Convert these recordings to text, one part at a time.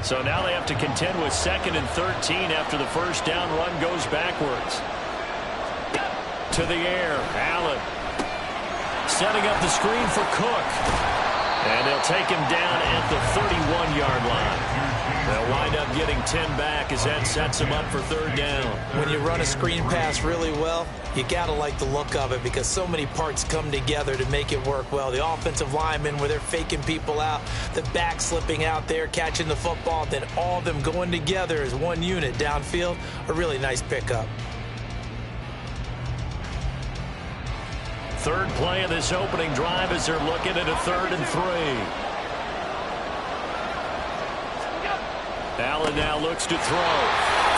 So now they have to contend with 2nd and 13 after the first down run goes backwards. To the air, Allen. Setting up the screen for Cook. And they'll take him down at the 31-yard line. They'll wind up getting 10 back as that sets them up for 3rd down. When you run a screen pass really well, you got to like the look of it because so many parts come together to make it work well. The offensive linemen where they're faking people out, the back slipping out there, catching the football, then all of them going together as one unit downfield. A really nice pickup. 3rd play of this opening drive as they're looking at a 3rd and 3. Allen now looks to throw.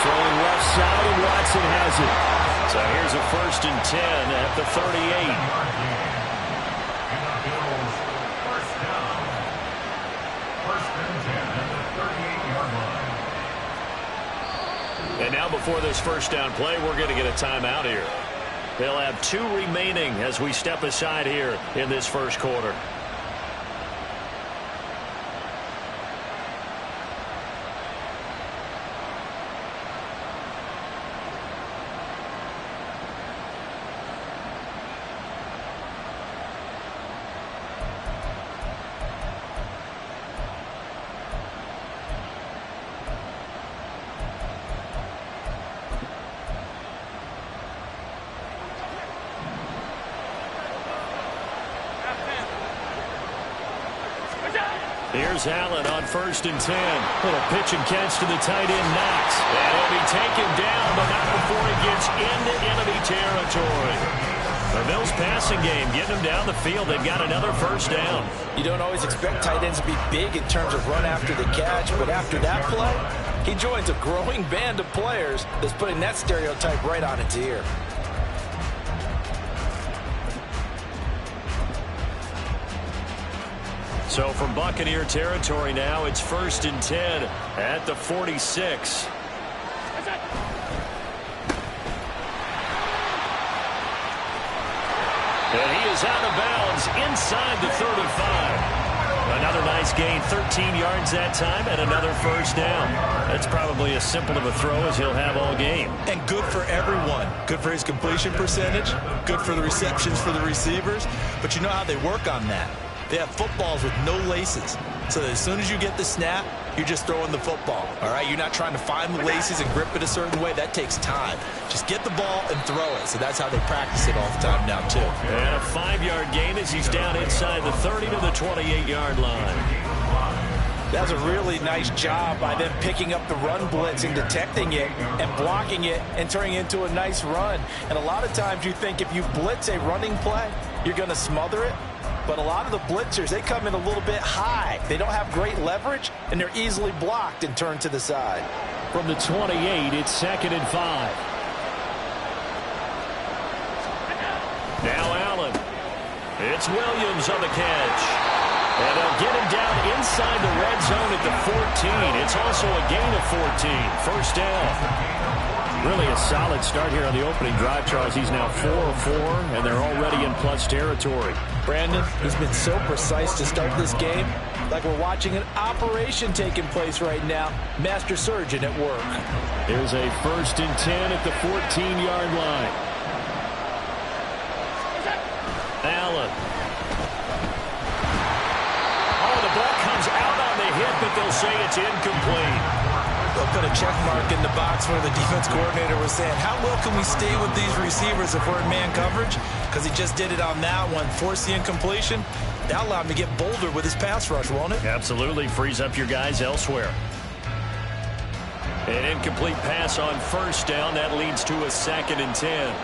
Throwing left side, and Watson has it. So here's a 1st and 10 at the 38. And now before this first down play, we're going to get a timeout here. They'll have 2 remaining as we step aside here in this first quarter. Here's Allen on 1st and 10. Little pitch and catch to the tight end, Knox. And he'll be taken down, but not before he gets into enemy territory. The Bills passing game, getting him down the field. They've got another 1st down. You don't always expect tight ends to be big in terms of run after the catch, but after that play, he joins a growing band of players that's putting that stereotype right on its ear. So from Buccaneer territory now, it's 1st and 10 at the 46. And he is out of bounds inside the 35. Another nice gain, 13 yards that time, and another 1st down. That's probably as simple of a throw as he'll have all game. And good for everyone. Good for his completion percentage, good for the receptions for the receivers. But you know how they work on that. They have footballs with no laces. So that as soon as you get the snap, you're just throwing the football. All right, you're not trying to find the laces and grip it a certain way. That takes time. Just get the ball and throw it. So that's how they practice it all the time now, too. And a 5-yard gain as he's down inside the 30 to the 28-yard line. That was a really nice job by them picking up the run blitz and detecting it and blocking it and turning it into a nice run. And a lot of times you think if you blitz a running play, you're going to smother it. But a lot of the blitzers, they come in a little bit high. They don't have great leverage, and they're easily blocked and turned to the side. From the 28, it's 2nd and 5. Now Allen. It's Williams on the catch. And they'll get him down inside the red zone at the 14. It's also a gain of 14. 1st down. Really a solid start here on the opening drive, Charles. He's now 4 of 4, and they're already in plus territory. Brandon, he's been so precise to start this game, like we're watching an operation taking place right now. Master surgeon at work. Here's a 1st and 10 at the 14-yard line. Allen. Oh, the ball comes out on the hit, but they'll say it's incomplete. They'll put a check mark in the box where the defense coordinator was saying, how well can we stay with these receivers if we're in man coverage? Because he just did it on that one, forced the incompletion. That allowed him to get bolder with his pass rush, won't it? Absolutely. Frees up your guys elsewhere. An incomplete pass on 1st down. That leads to a 2nd and 10.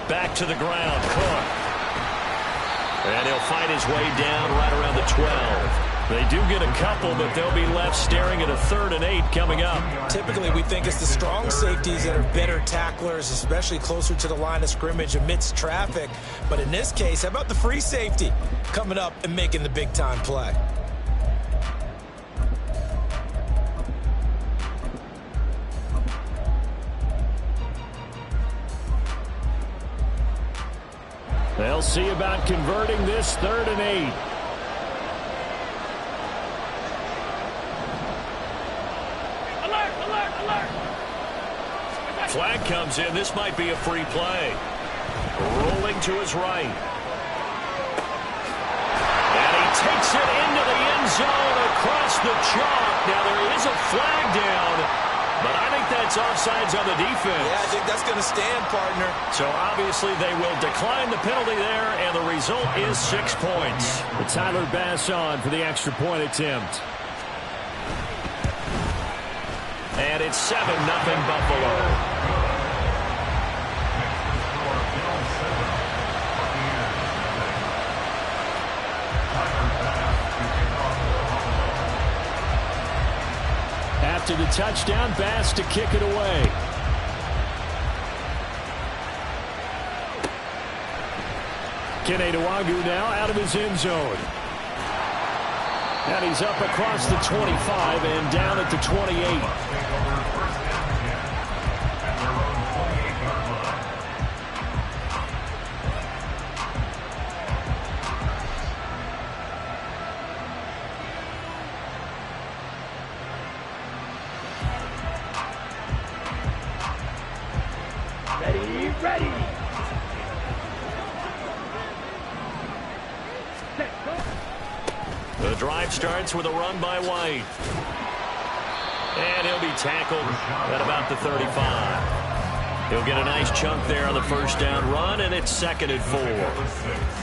Back to the ground, Cook. And he'll fight his way down right around the 12. They do get a couple, but they'll be left staring at a 3rd and 8 coming up. Typically, we think it's the strong safeties that are better tacklers, especially closer to the line of scrimmage amidst traffic. But in this case, how about the free safety coming up and making the big-time play? They'll see about converting this 3rd and 8. Alert, alert, alert. Flag comes in. This might be a free play. Rolling to his right. And he takes it into the end zone across the chalk. Now there is a flag down, but I think that's offsides on the defense. Yeah, I think that's going to stand, partner. So obviously they will decline the penalty there, and the result is 6 points. With Tyler Bass on for the extra point attempt. And it's 7-0 Buffalo. After the touchdown, Bass to kick it away. Kene Nwangwu now out of his end zone. And he's up across the 25 and down at the 28. Ready. The drive starts with a run by White. And he'll be tackled at about the 35. He'll get a nice chunk there on the first down run, and it's 2nd and 4.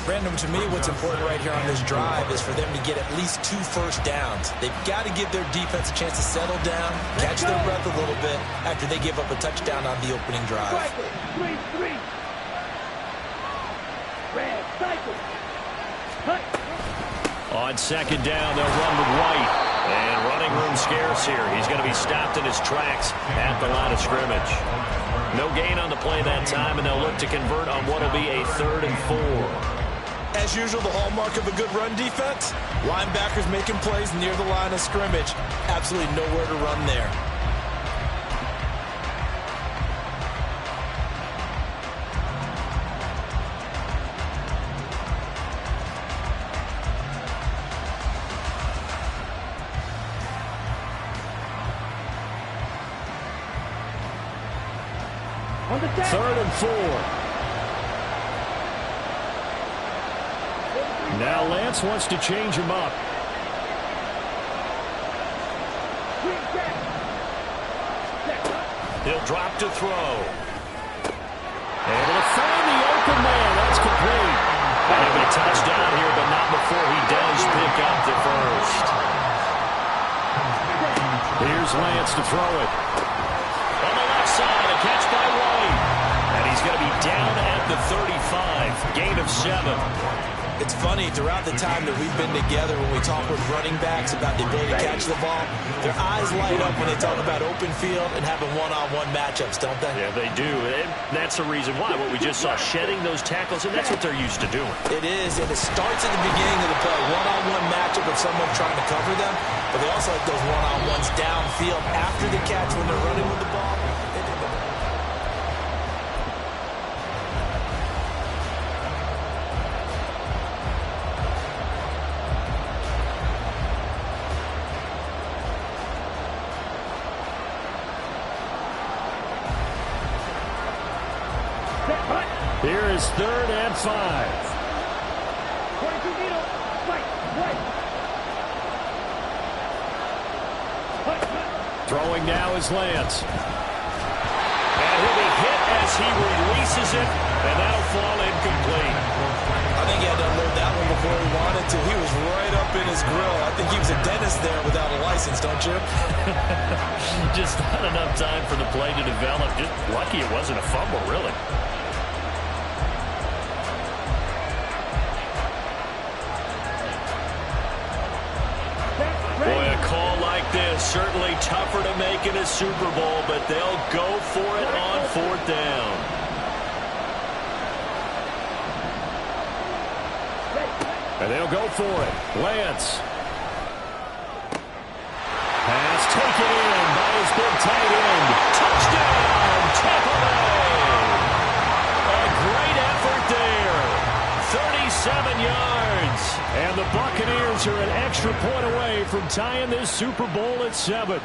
Brandon, to me, what's important right here on this drive is for them to get at least 2 first downs. They've got to give their defense a chance to settle down, catch their breath a little bit after they give up a touchdown on the opening drive. 3-3. Red cycle. On 2nd down, they'll run with White. And running room scarce here. He's going to be stopped in his tracks at the line of scrimmage. No gain on the play that time, and they'll look to convert on what will be a 3rd and 4. As usual, the hallmark of a good run defense, linebackers making plays near the line of scrimmage. Absolutely nowhere to run there. On the 3rd and 4. Now Lance wants to change him up. He'll drop to throw. Able to find the open man. That's complete. And he'll be touched down here, but not before he does pick up the first. Here's Lance to throw it. On the left side, a catch by White. And he's going to be down at the 35. Gain of 7. It's funny, throughout the time that we've been together, when we talk with running backs about the ability to catch the ball, their eyes light up when they talk about open field and having one-on-one matchups, don't they? Yeah, they do. And that's the reason why. What we just saw, shedding those tackles, and that's what they're used to doing. It is, and it starts at the beginning of the play. One-on-one matchup of someone trying to cover them, but they also like those one-on-ones downfield after the catch when they're running with the ball. Here is 3rd and 5. Throwing now is Lance. And he'll be hit as he releases it, and that'll fall incomplete. I think he had to unload that one before he wanted to. He was right up in his grill. I think he was a dentist there without a license, don't you? Just not enough time for the play to develop. Just lucky it wasn't a fumble, really. Boy, a call like this, certainly tougher to make in a Super Bowl, but they'll go for it on 4th down. And they'll go for it. Lance. Pass taken in by his big tight end. Touchdown, Tampa Bay. A great effort there. point away from tying this Super Bowl at 7.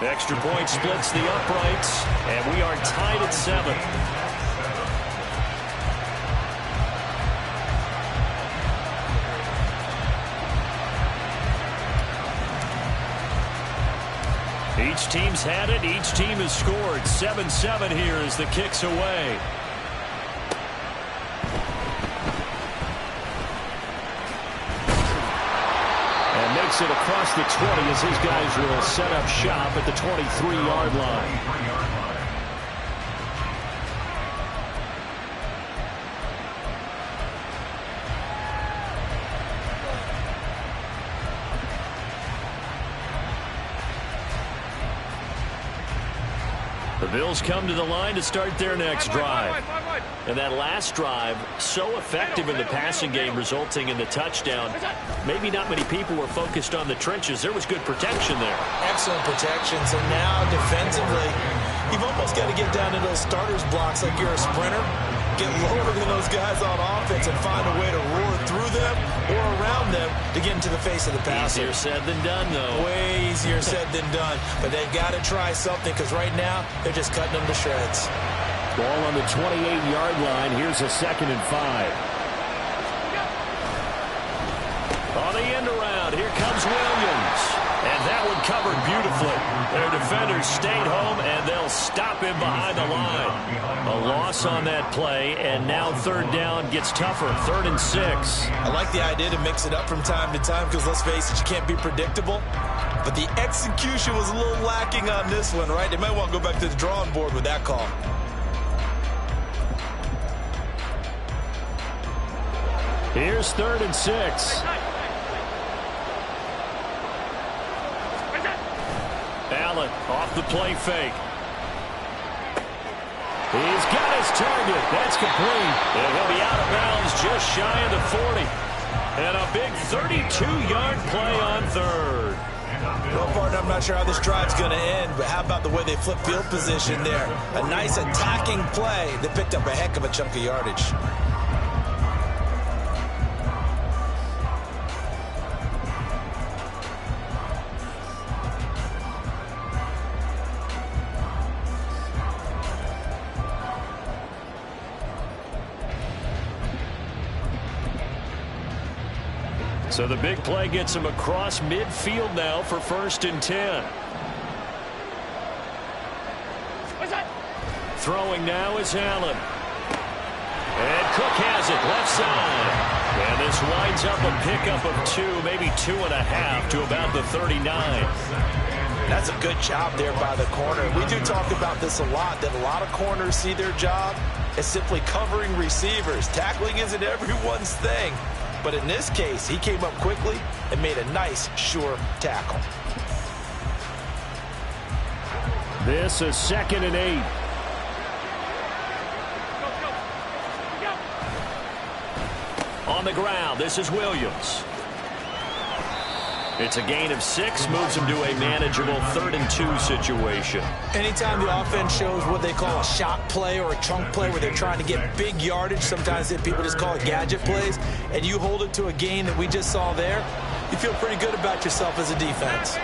Extra point splits the uprights, and we are tied at 7. Each team's had it. Each team has scored. 7-7 here as the kick's away. And makes it across the 20 as his guys will set up shop at the 23-yard line. The Bills come to the line to start their next drive. And that last drive, so effective in the passing game, resulting in the touchdown. Maybe not many people were focused on the trenches. There was good protection there. Excellent protection. So now defensively, you've almost got to get down to those starters blocks like you're a sprinter. Get lower than those guys on offense and find a way to roar through them or around them to get into the face of the passer. Easier said than done, though. Way easier said than done. But they've got to try something because right now they're just cutting them to shreds. Ball on the 28-yard line. Here's a 2nd and 5. On the end around, here comes Williams. And that one covered beautifully. Their defenders stayed home, and they'll stop him behind the line. A loss on that play, and now 3rd down gets tougher. 3rd and 6. I like the idea to mix it up from time to time because, let's face it, you can't be predictable. But the execution was a little lacking on this one, right? They might want to go back to the drawing board with that call. Here's 3rd and 6. Allen off the play fake. He's got his target. That's complete. And he'll be out of bounds just shy of the 40. And a big 32-yard play on 3rd. Well, partner, I'm not sure how this drive's going to end, but how about the way they flip field position there? A nice attacking play that picked up a heck of a chunk of yardage. So the big play gets him across midfield now for 1st and 10. Throwing now is Allen. And Cook has it left side. And this winds up a pickup of 2, maybe 2.5 to about the 39. That's a good job there by the corner. We do talk about this a lot, that a lot of corners see their job as simply covering receivers. Tackling isn't everyone's thing. But in this case, he came up quickly and made a nice, sure tackle. This is 2nd and 8. On the ground, this is Williams. It's a gain of 6, moves him to a manageable 3rd and 2 situation. Anytime the offense shows what they call a shot play or a chunk play where they're trying to get big yardage, sometimes people just call it gadget plays, and you hold it to a gain that we just saw there, you feel pretty good about yourself as a defense.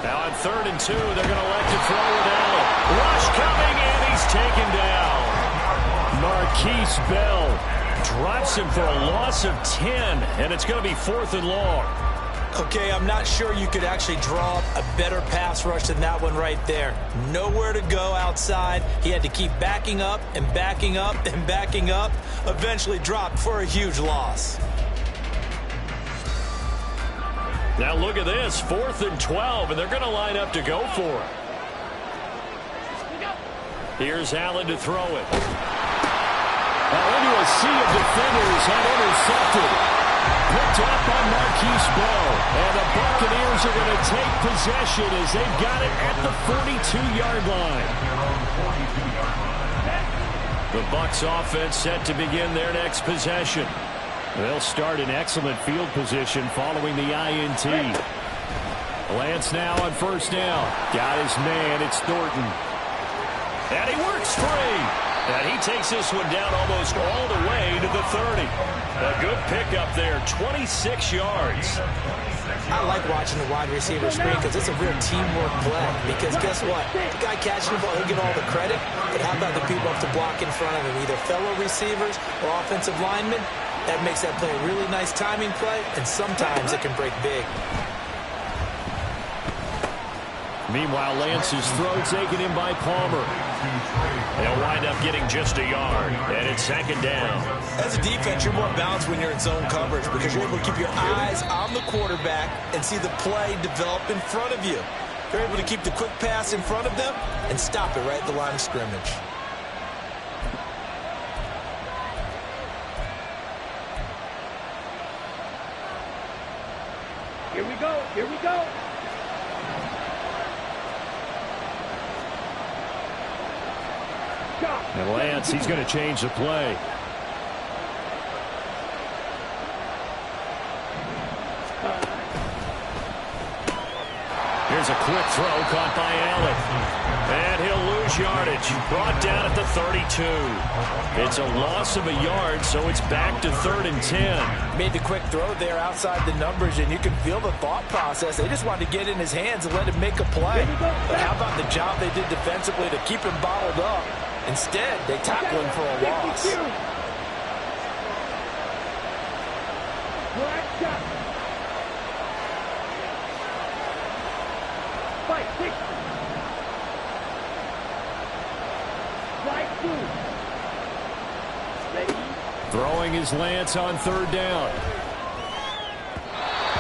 Now on 3rd and 2, they're going to elect to throw with Allen. Rush coming, and he's taken down. Marquise Bell drops him for a loss of 10, and it's going to be 4th and long. Okay, I'm not sure you could actually draw up a better pass rush than that one right there. Nowhere to go outside. He had to keep backing up and backing up and backing up. Eventually dropped for a huge loss. Now look at this, 4th and 12, and they're going to line up to go for it. Here's Allen to throw it. Now into a sea of defenders and intercepted. Picked up by Marquise Bell. And the Buccaneers are going to take possession as they've got it at the 42-yard line. The Bucs offense set to begin their next possession. They'll start in excellent field position following the INT. Lance now on first down. Got his man. It's Thornton. And he works free. And he takes this one down almost all the way to the 30. A good pickup there, 26 yards. I like watching the wide receiver screen because it's a real teamwork play. Because guess what? The guy catching the ball, he'll get all the credit. But how about the people have to block in front of him, either fellow receivers or offensive linemen? That makes that play a really nice timing play, and sometimes it can break big. Meanwhile, Lance's throw taken in by Palmer. They'll wind up getting just a yard, and it's second down. As a defense, you're more balanced when you're in zone coverage because you're able to keep your eyes on the quarterback and see the play develop in front of you. You're able to keep the quick pass in front of them and stop it right at the line of scrimmage. Here we go. Here we go. And Lance, he's going to change the play. Here's a quick throw caught by Allen. And he'll lose yardage. Brought down at the 32. It's a loss of a yard, so it's back to 3rd and 10. Made the quick throw there outside the numbers, and you can feel the thought process. They just wanted to get in his hands and let him make a play. But how about the job they did defensively to keep him bottled up? Instead, they tackle him for a loss. Throwing his Lance on 3rd down.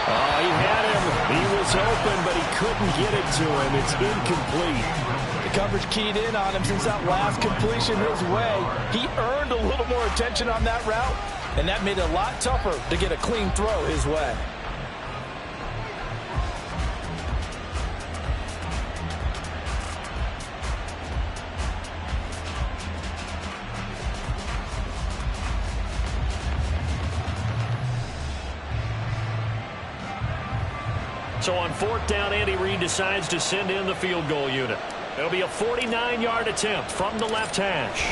Oh, he had him. He was open, but he couldn't get it to him. It's incomplete. The coverage keyed in on him since that last completion his way. He earned a little more attention on that route, and that made it a lot tougher to get a clean throw his way. So on 4th down, Andy Reid decides to send in the field goal unit. It'll be a 49-yard attempt from the left hash.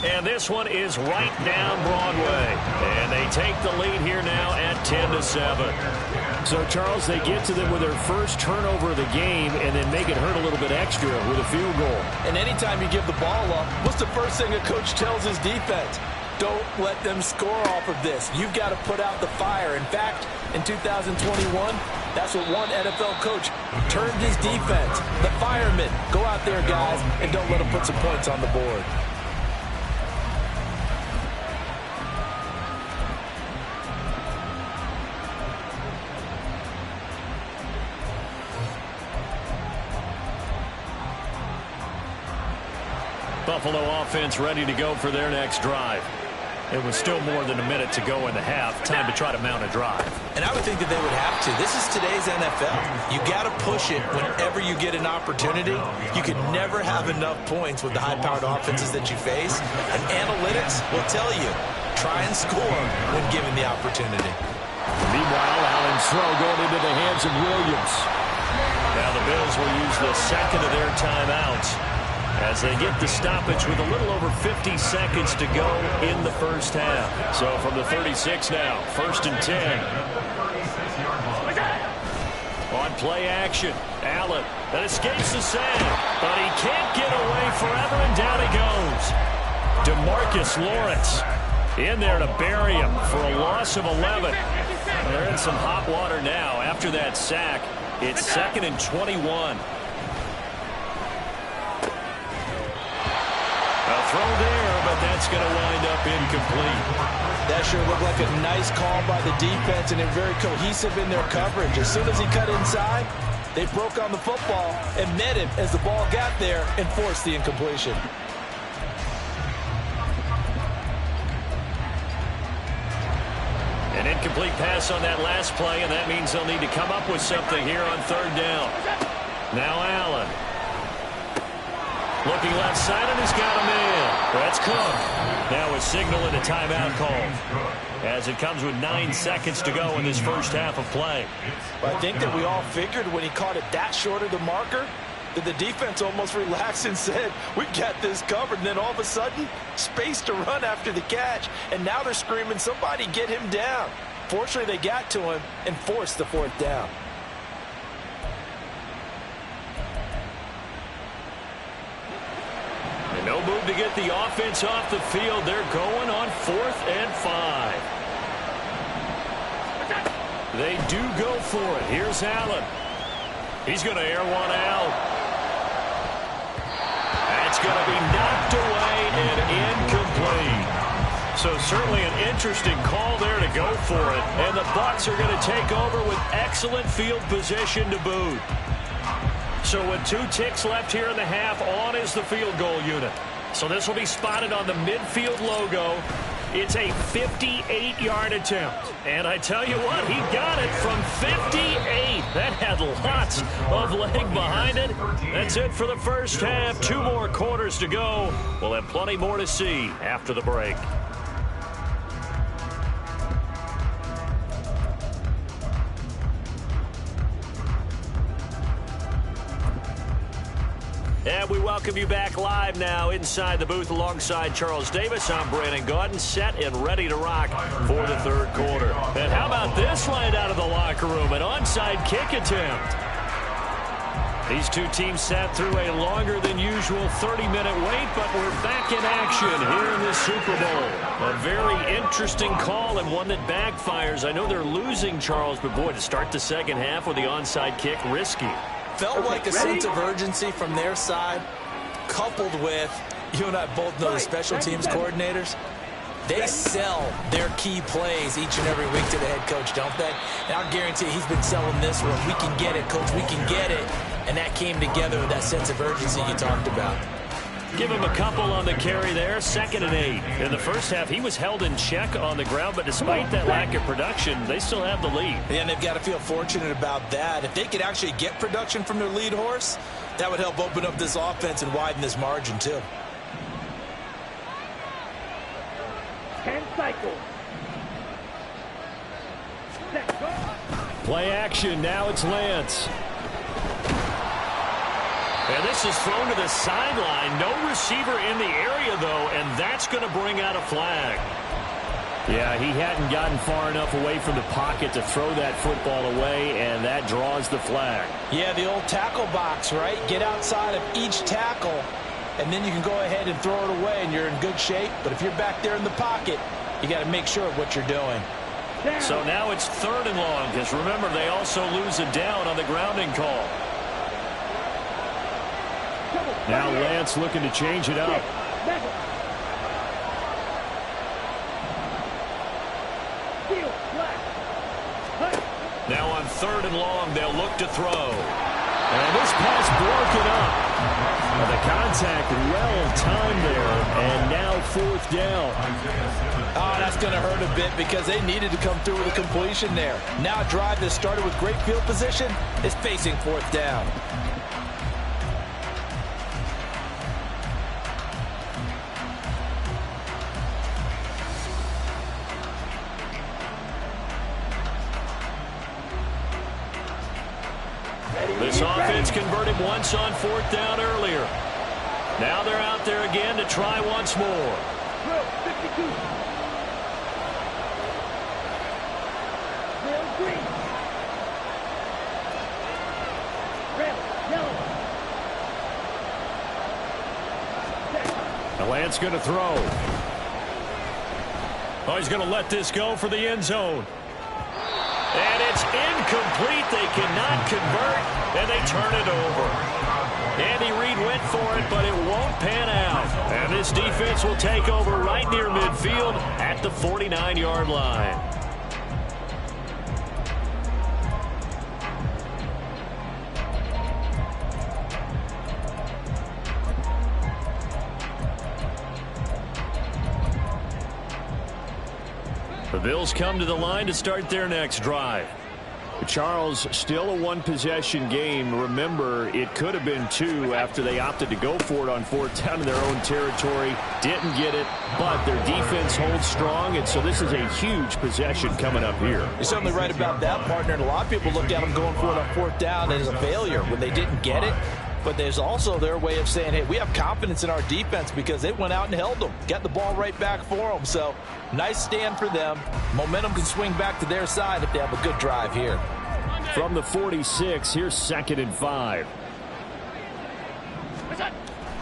And this one is right down Broadway. And they take the lead here now at 10-7. So, Charles, they get to them with their first turnover of the game and then make it hurt a little bit extra with a field goal. And anytime you give the ball up, what's the first thing a coach tells his defense? Don't let them score off of this. You've got to put out the fire. In fact, in 2021, that's what one NFL coach termed his defense. The firemen. Go out there, guys, and don't let them put some points on the board. Buffalo offense ready to go for their next drive. It was still more than a minute to go in the half. Time to try to mount a drive. And I would think that they would have to. This is today's NFL. You got to push it whenever you get an opportunity. You could never have enough points with the high-powered offenses that you face. And analytics will tell you, try and score when given the opportunity. Meanwhile, Allen's throw going into the hands of Williams. Now the Bills will use the second of their timeouts as they get the stoppage with a little over 50 seconds to go in the first half. So from the 36 now, 1st and 10. On play action, Allen that escapes the sack, but he can't get away forever, and down he goes. DeMarcus Lawrence in there to bury him for a loss of 11. They're in some hot water now after that sack. It's 2nd and 21. Throw there, but that's going to wind up incomplete. That sure looked like a nice call by the defense, and they're very cohesive in their coverage. As soon as he cut inside, they broke on the football and met him as the ball got there and forced the incompletion. An incomplete pass on that last play, and that means they'll need to come up with something here on 3rd down. Now Allen. Looking left side, and he's got him in. That's Cook. Now a signal and a timeout call, as it comes with 9 seconds to go in this first half of play. I think that we all figured when he caught it that short of the marker that the defense almost relaxed and said, we got this covered. And then all of a sudden, space to run after the catch. And now they're screaming, somebody get him down. Fortunately, they got to him and forced the 4th down. And no move to get the offense off the field. They're going on 4th and 5. They do go for it. Here's Allen. He's going to air one out. That's going to be knocked away and incomplete. So certainly an interesting call there to go for it. And the Bucs are going to take over with excellent field position to boot. So with 2 ticks left here in the half, on is the field goal unit. So this will be spotted on the midfield logo. It's a 58-yard attempt. And I tell you what, he got it from 58. That had lots of leg behind it. That's it for the first half. 2 more quarters to go. We'll have plenty more to see after the break. And we welcome you back live now inside the booth alongside Charles Davis. I'm Brandon Gaudin, set and ready to rock for the 3rd quarter. And how about this right out of the locker room? An onside kick attempt. These 2 teams sat through a longer than usual 30-minute wait, but we're back in action here in the Super Bowl. A very interesting call and one that backfires. I know they're losing, Charles, but boy, to start the second half with the onside kick, risky. Felt like a sense of urgency from their side, coupled with, you and I both know the special teams coordinators. They sell their key plays each and every week to the head coach, don't they? And I'll guarantee he's been selling this one. We can get it, coach. We can get it. And that came together with that sense of urgency you talked about. Give him a couple on the carry there. 2nd and 8. In the first half, he was held in check on the ground, but despite that lack of production, they still have the lead. And they've got to feel fortunate about that. If they could actually get production from their lead horse, that would help open up this offense and widen this margin, too. 10 cycles. Set, go. Play action. Now it's Lance. And this is thrown to the sideline. No receiver in the area, though, and that's going to bring out a flag. Yeah, he hadn't gotten far enough away from the pocket to throw that football away, and that draws the flag. Yeah, the old tackle box, right? Get outside of each tackle, and then you can go ahead and throw it away, and you're in good shape. But if you're back there in the pocket, you got to make sure of what you're doing. So now it's 3rd and long, because remember, they also lose a down on the grounding call. Now Lance looking to change it up. Now on 3rd and long, they'll look to throw. And this pass broken up. The contact well timed there, and now 4th down. Oh, that's going to hurt a bit because they needed to come through with a completion there. Now a drive that started with great field position is facing 4th down. This offense converted once on 4th down earlier. Now they're out there again to try once more. 52. Green. Red, yellow. The Lance going to throw. Oh, he's going to let this go for the end zone. And it's incomplete. They cannot convert, and they turn it over. Andy Reid went for it, but it won't pan out. And this defense will take over right near midfield at the 49-yard line. The Bills come to the line to start their next drive. Charles, still a one-possession game. Remember, it could have been 2 after they opted to go for it on 4th down in their own territory. Didn't get it, but their defense holds strong, and so this is a huge possession coming up here. You're certainly right about that, partner. And a lot of people look at them going for it on 4th down as a failure when they didn't get it. But there's also their way of saying, hey, we have confidence in our defense because they went out and held them. Got the ball right back for them. So, nice stand for them. Momentum can swing back to their side if they have a good drive here. From the 46, here's 2nd and 5.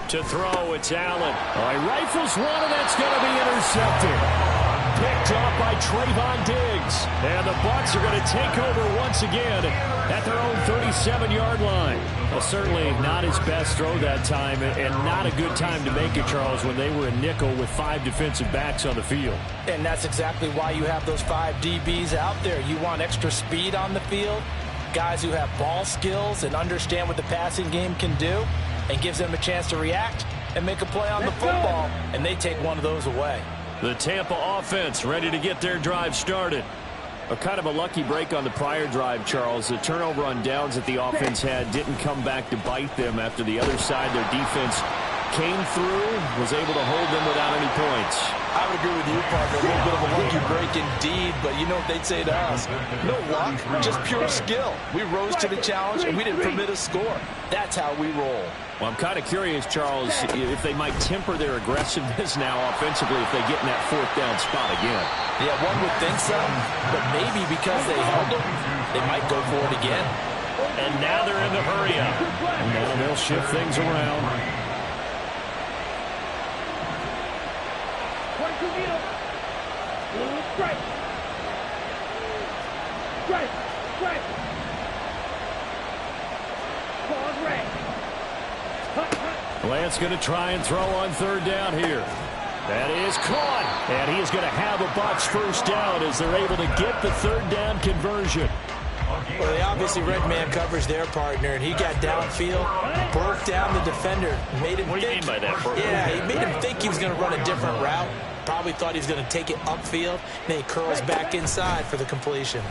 To throw, it's Allen. All right, rifles one, and that's going to be intercepted. Picked off by Trayvon Diggs. And the Bucs are going to take over once again at their own 37-yard line. Well, certainly not his best throw that time, and not a good time to make it, Charles, when they were in nickel with 5 defensive backs on the field. And that's exactly why you have those 5 DBs out there. You want extra speed on the field, guys who have ball skills and understand what the passing game can do, and gives them a chance to react and make a play on the football, and they take one of those away. The Tampa offense ready to get their drive started. A kind of a lucky break on the prior drive, Charles. The turnover on downs that the offense had didn't come back to bite them after the other side. Their defense came through, was able to hold them without any points. I would agree with you, partner. A little bit of a lucky break indeed, but you know what they'd say to us. No luck, just pure skill. We rose to the challenge, and we didn't permit a score. That's how we roll. Well, I'm kind of curious, Charles, if they might temper their aggressiveness now offensively if they get in that 4th down spot again. Yeah, one would think so, but maybe because they held them, they might go for it again. And now they're in the hurry-up. And now they'll shift things around. 22 meters. Strike. Strike. Strike. Pause red. Lance going to try and throw on 3rd down here. That is caught. And he is going to have a Bucs 1st down as they're able to get the 3rd down conversion. Well, they obviously read man coverage their partner, and he got downfield, broke down the defender, made him What do you mean by that? Yeah, he made him think he was going to run a different route. Probably thought he was going to take it upfield. Then he curls back inside for the completion.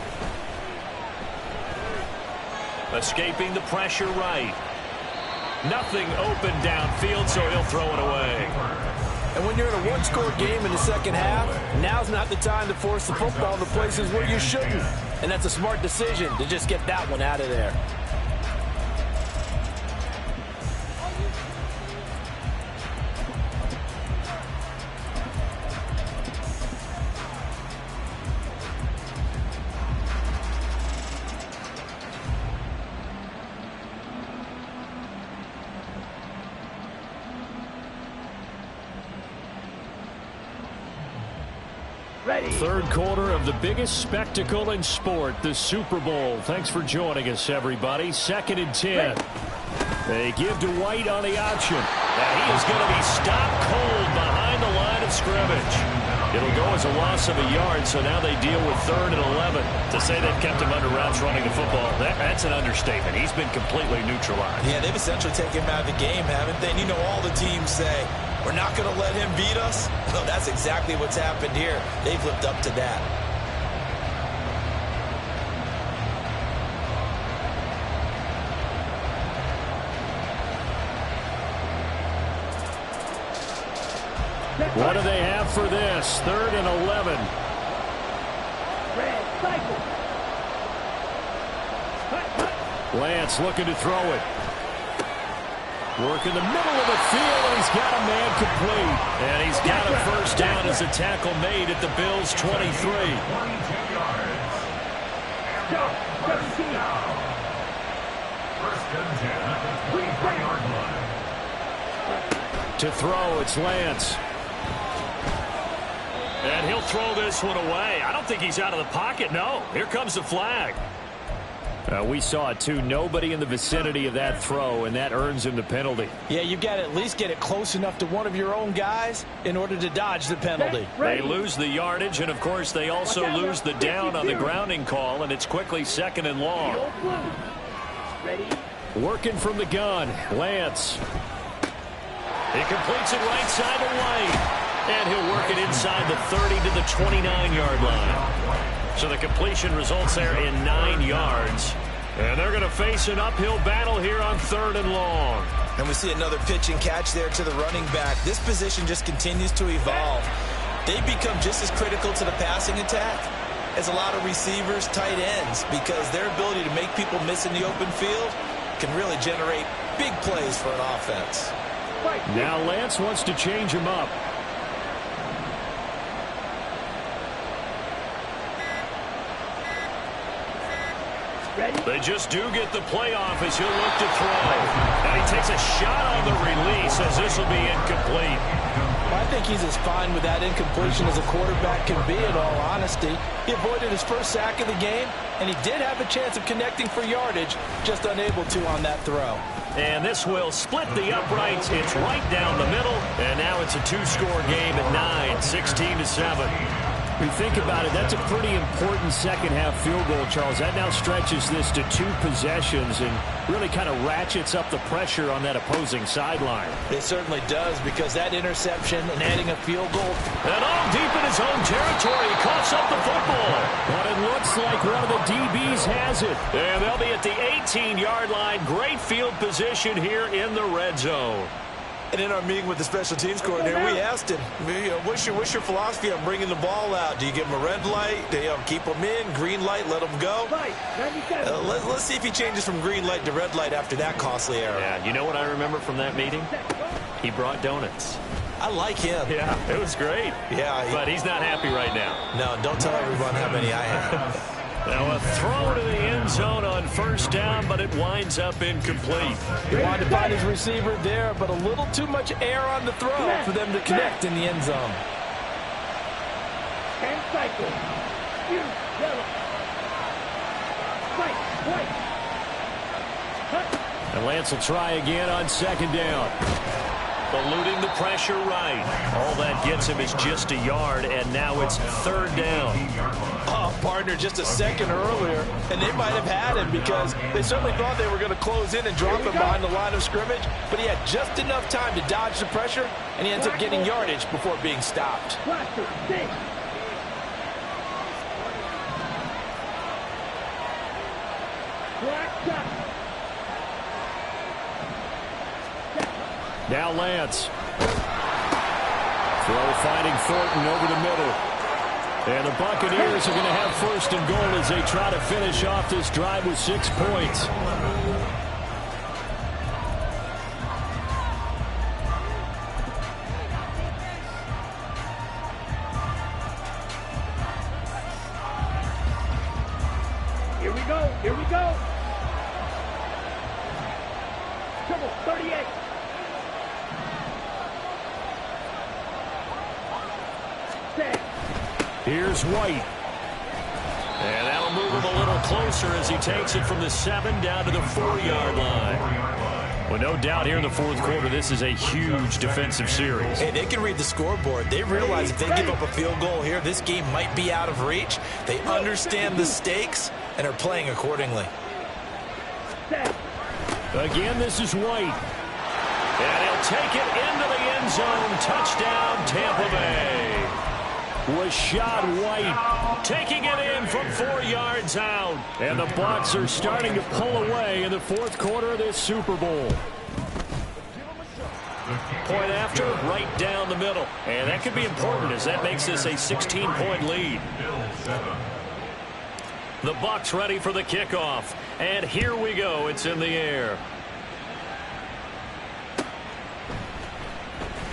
Escaping the pressure right. Nothing open downfield, so he'll throw it away. And when you're in a one-score game in the second half, now's not the time to force the football to places where you shouldn't. And that's a smart decision to just get that one out of there. Ready. 3rd quarter of the biggest spectacle in sport, the Super Bowl. Thanks for joining us, everybody. 2nd and 10. They give to White on the option. And he is going to be stopped cold behind the line of scrimmage. It'll go as a loss of a yard, so now they deal with 3rd and 11. To say they've kept him under wraps running the football, that's an understatement. He's been completely neutralized. Yeah, they've essentially taken him out of the game, haven't they? And you know all the teams say, we're not going to let him beat us. No, that's exactly what's happened here. They've lived up to that. What do they have for this? 3rd and 11. Red cycle. Lance looking to throw it. Work in the middle of the field, and he's got a man complete. And he's got a 1st down as a tackle made at the Bills' 23. To throw, it's Lance. And he'll throw this one away. I don't think he's out of the pocket, no. Here comes the flag. We saw it, too. Nobody in the vicinity of that throw, and that earns him the penalty. Yeah, you've got to at least get it close enough to one of your own guys in order to dodge the penalty. They lose the yardage, and, of course, they also lose the down on the grounding call, and it's quickly 2nd and long. Ready. Working from the gun, Lance. He completes it right side to White. And he'll work it inside the 30 to the 29-yard line. So the completion results there in 9 yards. And they're going to face an uphill battle here on 3rd and long. And we see another pitch and catch there to the running back. This position just continues to evolve. They become just as critical to the passing attack as a lot of receivers, tight ends, because their ability to make people miss in the open field can really generate big plays for an offense. Now Lance wants to change him up. They just do get the playoff as he'll look to throw. And he takes a shot on the release as this will be incomplete. Well, I think he's as fine with that incompletion as a quarterback can be, in all honesty. He avoided his first sack of the game, and he did have a chance of connecting for yardage, just unable to on that throw. And this will split the uprights. It's right down the middle. And now it's a 2-score game at 9, 16-7. We think about it, that's a pretty important second-half field goal, Charles. That now stretches this to 2 possessions and really kind of ratchets up the pressure on that opposing sideline. It certainly does, because that interception and adding a field goal. And all deep in his own territory, he coughs up the football. But it looks like one of the DBs has it. And they'll be at the 18-yard line. Great field position here in the red zone. And in our meeting with the special teams coordinator, we asked him, what's your philosophy on bringing the ball out? Do you give him a red light? Do you keep him in? Green light, let him go? Let's see if he changes from green light to red light after that costly error. Yeah, you know what I remember from that meeting? He brought donuts. I like him. Yeah, it was great. Yeah. But he's not happy right now. No, don't tell everyone how many I have. Now a throw to the end zone on 1st down, but it winds up incomplete. He wanted to find his receiver there, but a little too much air on the throw for them to connect in the end zone. And cycle. Yellow. White. And Lance will try again on 2nd down. Eluding the pressure right. All that gets him is just a yard, and now it's 3rd down. Oh, partner, just a second earlier, and they might have had him because they certainly thought they were going to close in and drop him behind the line of scrimmage, but he had just enough time to dodge the pressure, and he ends up getting yardage before being stopped. Now Lance. Throw finding Thornton over the middle. And the Buccaneers are going to have 1st and goal as they try to finish off this drive with 6 points. Here we go. Trouble, 38. Here's White. And that'll move him a little closer as he takes it from the 7 down to the 4-yard line. Well, no doubt here in the 4th quarter, this is a huge defensive series. Hey, they can read the scoreboard. They realize if they give up a field goal here, this game might be out of reach. They understand the stakes and are playing accordingly. Again, this is White. And he'll take it into the end zone. Touchdown, Tampa Bay. Rachaad White taking it in from 4 yards out. And the Bucs are starting to pull away in the 4th quarter of this Super Bowl. Point after, right down the middle. And that could be important as that makes this a 16-point lead. The Bucs ready for the kickoff. And here we go. It's in the air.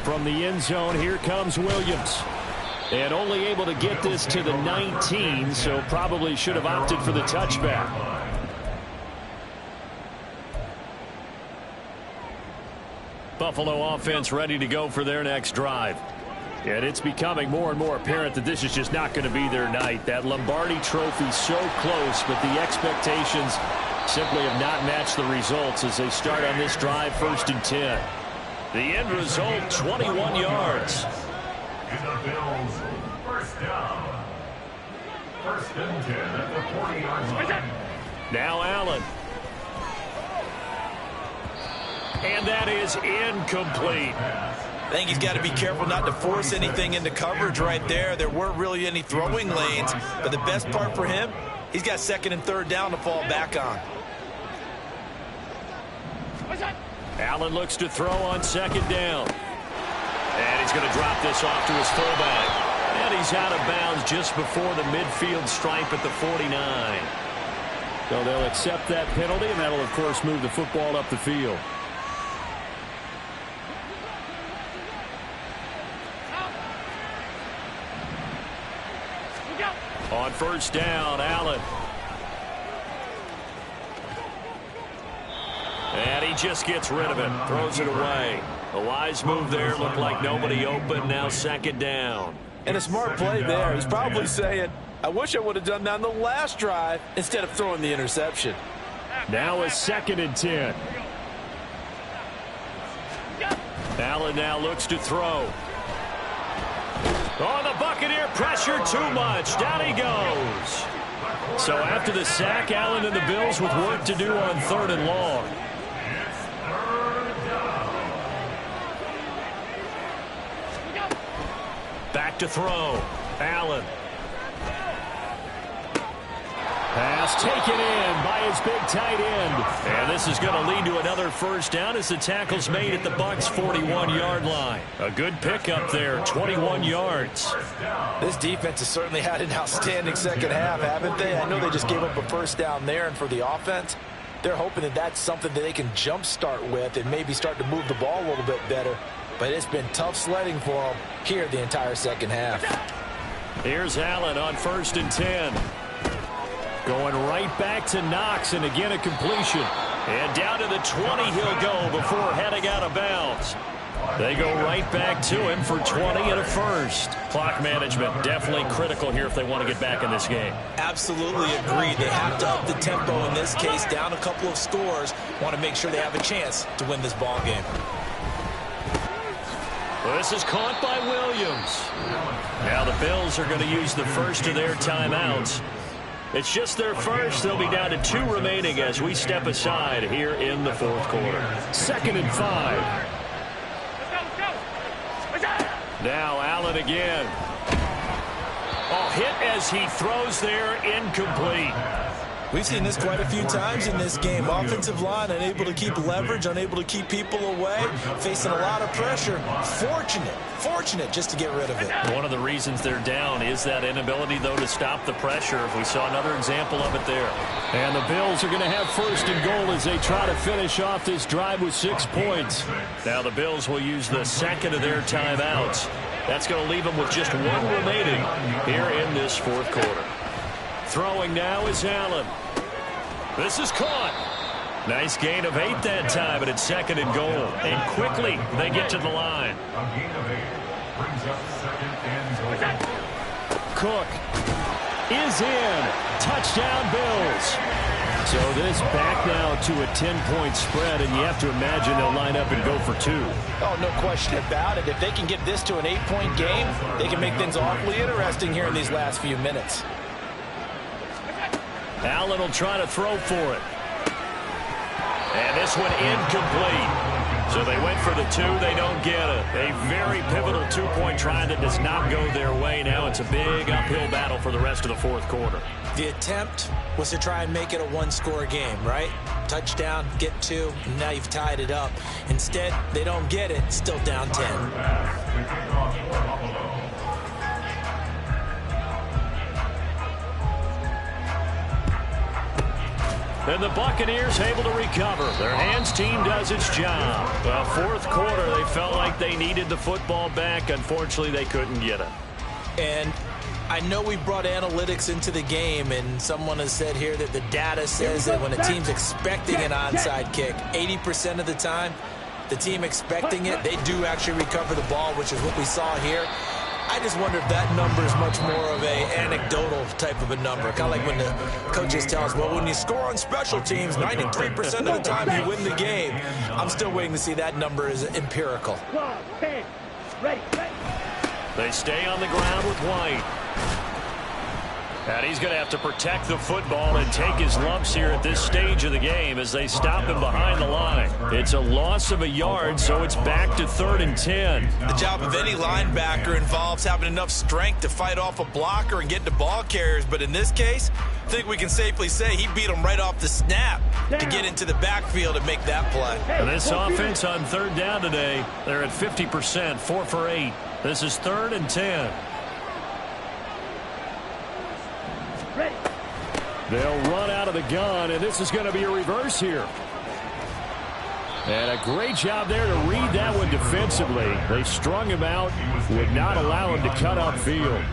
From the end zone, here comes Williams. And only able to get this to the 19, so probably should have opted for the touchback. Buffalo offense ready to go for their next drive. And it's becoming more and more apparent that this is just not going to be their night. That Lombardi trophy so close, but the expectations simply have not matched the results as they start on this drive 1st and 10. The end result, 21 yards. In the Bills' 1st down. 1st and 10 at the 40-yard line. Now Allen. And that is incomplete. I think he's got to be careful not to force anything into coverage right there. There weren't really any throwing lanes, but the best part for him, he's got second and third down to fall back on. Allen looks to throw on second down. And he's going to drop this off to his fullback. And he's out of bounds just before the midfield stripe at the 49. So they'll accept that penalty, and that'll, of course, move the football up the field. On first down, Allen. And he just gets rid of it, throws it away. A wise move there, looked like nobody open, now second down. And a smart play there. He's probably saying, I wish I would have done that on the last drive instead of throwing the interception. Now a second and 10. Allen now looks to throw. Oh, the Buccaneer pressure too much. Down he goes. So after the sack, Allen and the Bills with work to do on third and long. Back to throw. Allen. Pass taken in by his big tight end. And this is going to lead to another first down as the tackle's made at the Bucs' 41-yard line. A good pickup there, 21 yards. This defense has certainly had an outstanding second half, haven't they? I know they just gave up a first down there, and for the offense, they're hoping that that's something that they can jumpstart with and maybe start to move the ball a little bit better. But it's been tough sledding for them here the entire second half. Here's Allen on first and 10. Going right back to Knox, and again a completion. And down to the 20 he'll go before heading out of bounds. They go right back to him for 20 and a first. Clock management definitely critical here if they want to get back in this game. Absolutely agree. They have to up the tempo in this case, down a couple of scores. Want to make sure they have a chance to win this ball game. This is caught by Williams. Now the Bills are going to use the first of their timeouts. It's just their first. They'll be down to 2 remaining as we step aside here in the fourth quarter. Second and 5. Now Allen again. Oh, hit as he throws there, incomplete. We've seen this quite a few times in this game. Offensive line unable to keep leverage, unable to keep people away, facing a lot of pressure. Fortunate just to get rid of it. One of the reasons they're down is that inability, though, to stop the pressure. We saw another example of it there. And the Bills are going to have first and goal as they try to finish off this drive with 6 points. Now the Bills will use the second of their timeouts. That's going to leave them with just 1 remaining here in this fourth quarter. Throwing now is Allen. This is caught. Nice gain of 8 that time, but it's second and goal. And quickly they get to the line. A gain of 8 brings up second and goal. Cook is in. Touchdown Bills. So this back now to a 10-point spread, and you have to imagine they'll line up and go for 2. Oh, no question about it. If they can get this to an 8-point game, they can make things awfully interesting here in these last few minutes. Allen will try to throw for it. And this one incomplete. So they went for the 2. They don't get it. A very pivotal 2-point try that does not go their way. Now it's a big uphill battle for the rest of the fourth quarter. The attempt was to try and make it a 1-score game, right? Touchdown, get 2, and now you've tied it up. Instead, they don't get it. Still down 10. And the Buccaneers able to recover. Their hands team does its job. Well, fourth quarter, they felt like they needed the football back. Unfortunately, they couldn't get it. And I know we brought analytics into the game, and someone has said here that the data says that when a team's expecting an onside kick, 80% of the time, the team expecting it, they do actually recover the ball, which is what we saw here. I just wonder if that number is much more of a anecdotal type of a number. Kind of like when the coaches tell us, well, when you score on special teams, 93% of the time you win the game. I'm still waiting to see that number is empirical. They stay on the ground with White. And he's going to have to protect the football and take his lumps here at this stage of the game as they stop him behind the line. It's a loss of a yard, so it's back to 3rd and 10. The job of any linebacker involves having enough strength to fight off a blocker and get to ball carriers. But in this case, I think we can safely say he beat him right off the snap to get into the backfield and make that play. And this offense on 3rd down today, they're at 50%, 4 for 8. This is 3rd and 10. Ready. They'll run out of the gun, and this is going to be a reverse here. And a great job there to read that one defensively. They strung him out, would not allow him to cut upfield.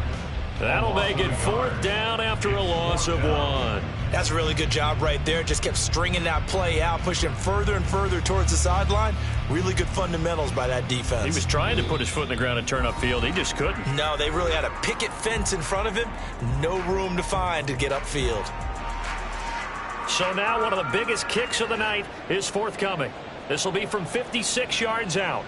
That'll make it 4th down after a loss of 1. That's a really good job right there. Just kept stringing that play out, pushing him further and further towards the sideline. Really good fundamentals by that defense. He was trying to put his foot in the ground and turn upfield. He just couldn't. No, they really had a picket fence in front of him. No room to find to get upfield. So now one of the biggest kicks of the night is forthcoming. This will be from 56 yards out.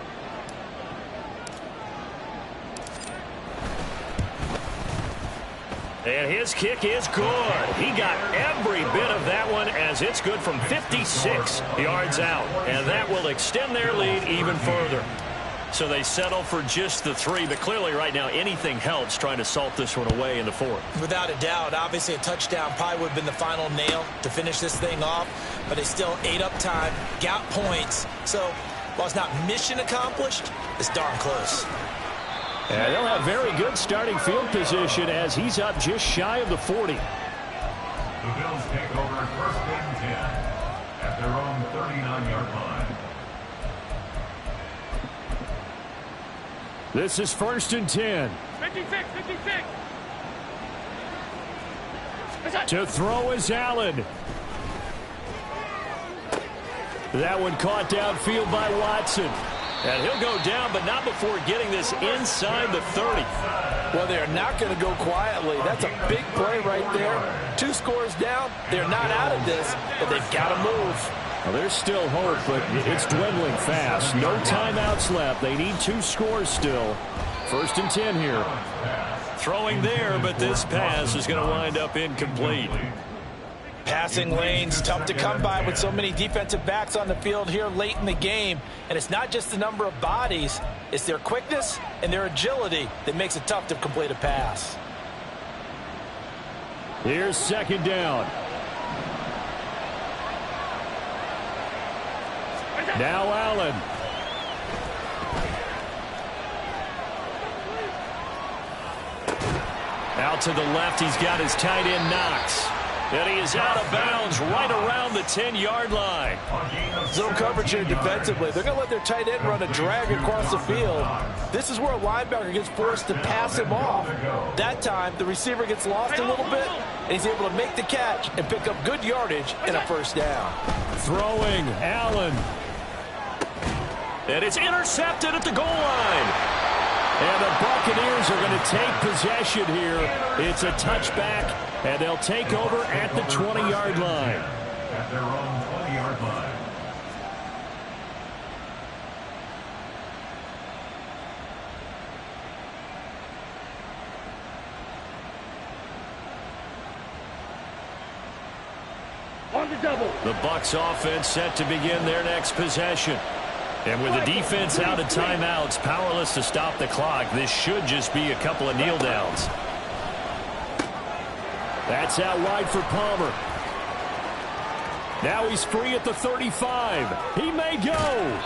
And his kick is good. He got every bit of that one as it's good from 56 yards out. And that will extend their lead even further. So they settle for just the 3. But clearly right now anything helps trying to salt this one away in the 4th. Without a doubt, obviously a touchdown probably would have been the final nail to finish this thing off. But they still ate up time, got points. So while it's not mission accomplished, it's darn close. And they'll have very good starting field position as he's up just shy of the 40. The Bills take over 1st and 10 at their own 39-yard line. This is 1st and 10. 56, 56. To throw is Allen. That one caught downfield by Watson. And he'll go down, but not before getting this inside the 30. Well, they're not going to go quietly. That's a big play right there. 2 scores down. They're not out of this, but they've got to move. Well, there's still hope, but it's dwindling fast. No timeouts left. They need 2 scores still. 1st and 10 here. Throwing there, but this pass is going to wind up incomplete. Passing lanes, tough to come by with so many defensive backs on the field here late in the game. And it's not just the number of bodies, it's their quickness and their agility that makes it tough to complete a pass. Here's 2nd down. Now Allen. Out to the left, he's got his tight end Knox. And he is out of bounds right around the 10-yard line. Zone coverage here defensively. They're going to let their tight end run a drag across the field. This is where a linebacker gets forced to pass him off. That time, the receiver gets lost a little bit, and he's able to make the catch and pick up good yardage in a 1st down. Throwing, Allen. And it's intercepted at the goal line. And the Buccaneers are going to take possession here. It's a touchback, and they'll take over at the 20-yard line. At their own 20-yard line. On the double. The Bucs offense set to begin their next possession. And with the defense out of timeouts, powerless to stop the clock, this should just be a couple of kneel downs. That's out wide for Palmer. Now he's free at the 35. He may go.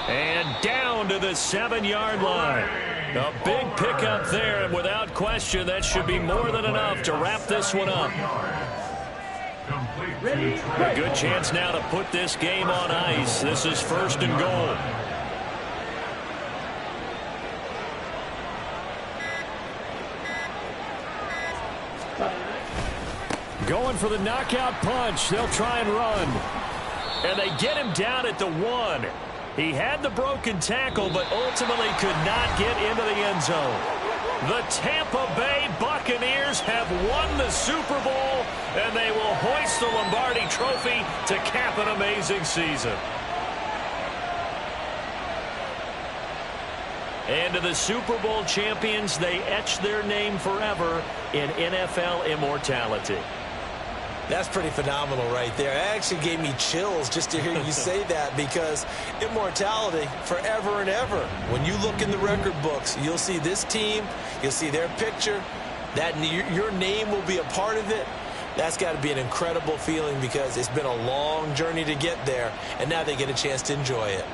And down to the 7-yard line. A big pickup there, and without question, that should be more than enough to wrap this one up. A good chance now to put this game on ice. This is 1st and goal. Going for the knockout punch. They'll try and run. And they get him down at the 1. He had the broken tackle, but ultimately could not get into the end zone. The Tampa Bay Buccaneers have won the Super Bowl, and they will hoist the Lombardi Trophy to cap an amazing season. And to the Super Bowl champions, they etch their name forever in NFL immortality. That's pretty phenomenal right there. It actually gave me chills just to hear you say that, because immortality forever and ever. When you look in the record books, you'll see this team, you'll see their picture, that your name will be a part of it. That's got to be an incredible feeling, because it's been a long journey to get there, and now they get a chance to enjoy it.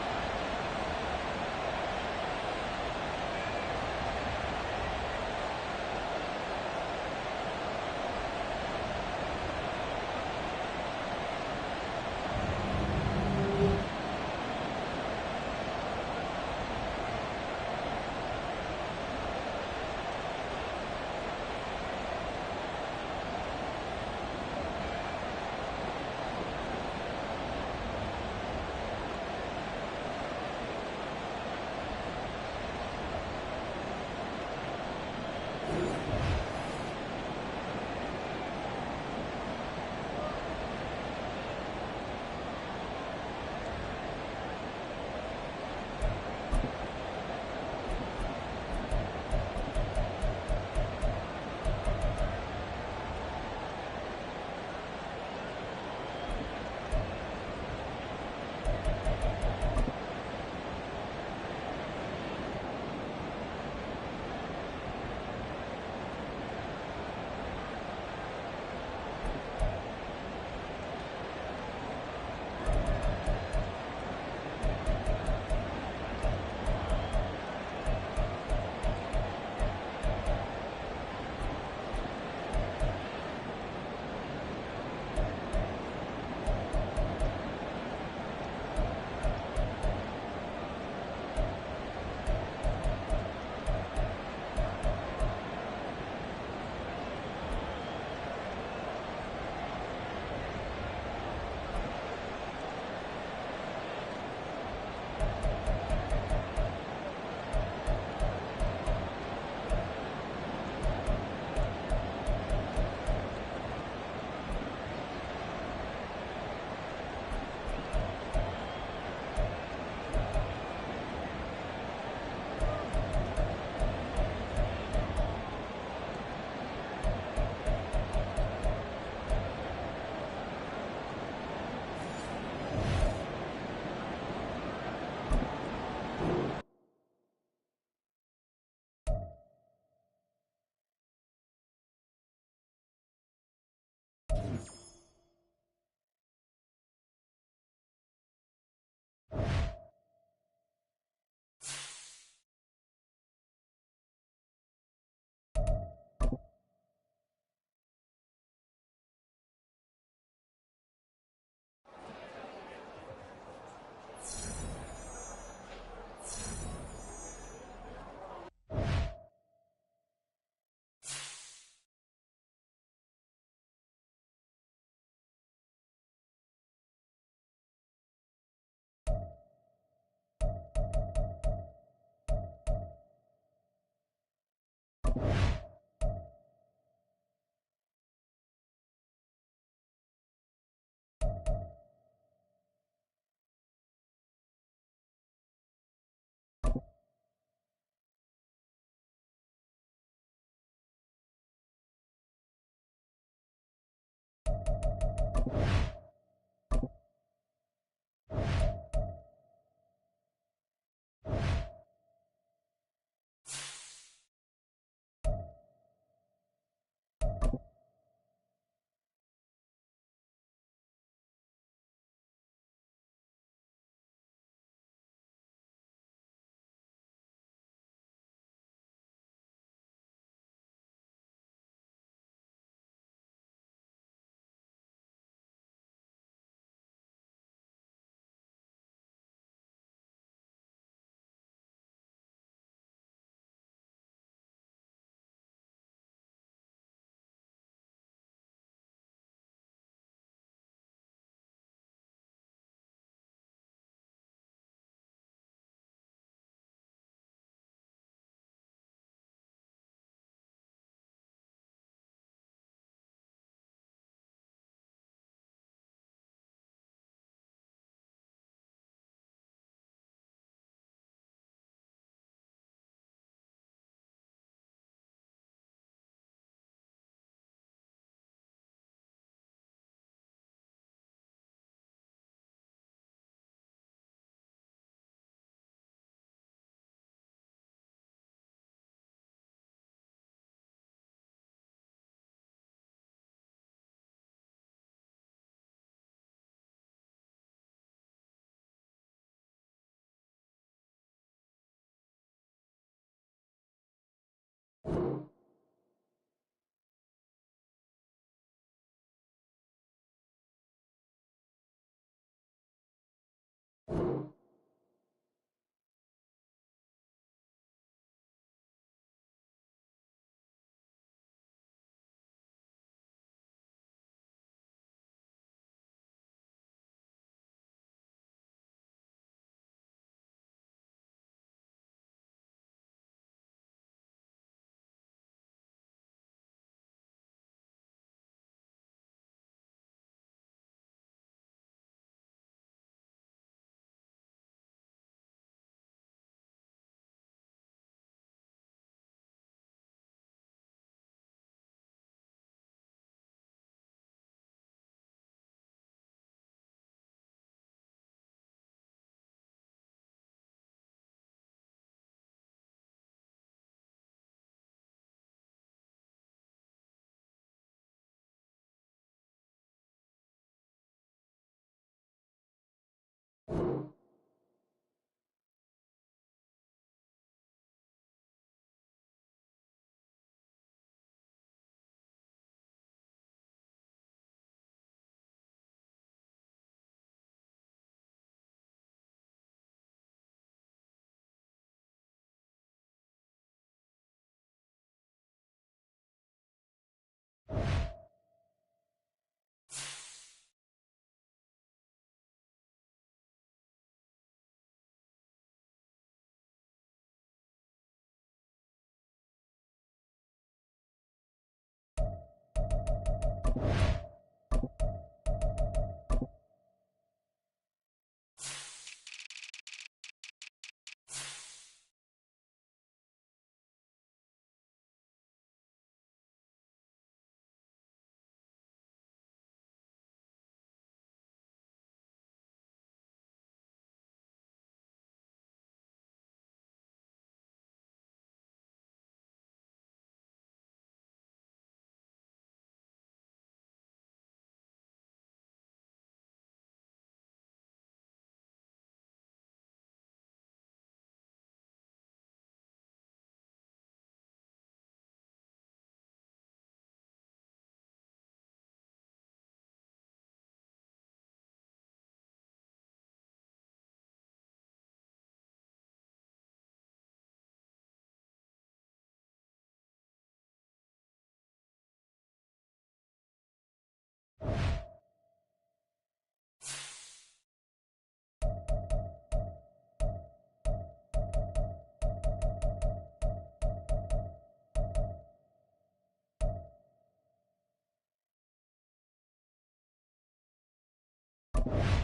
2.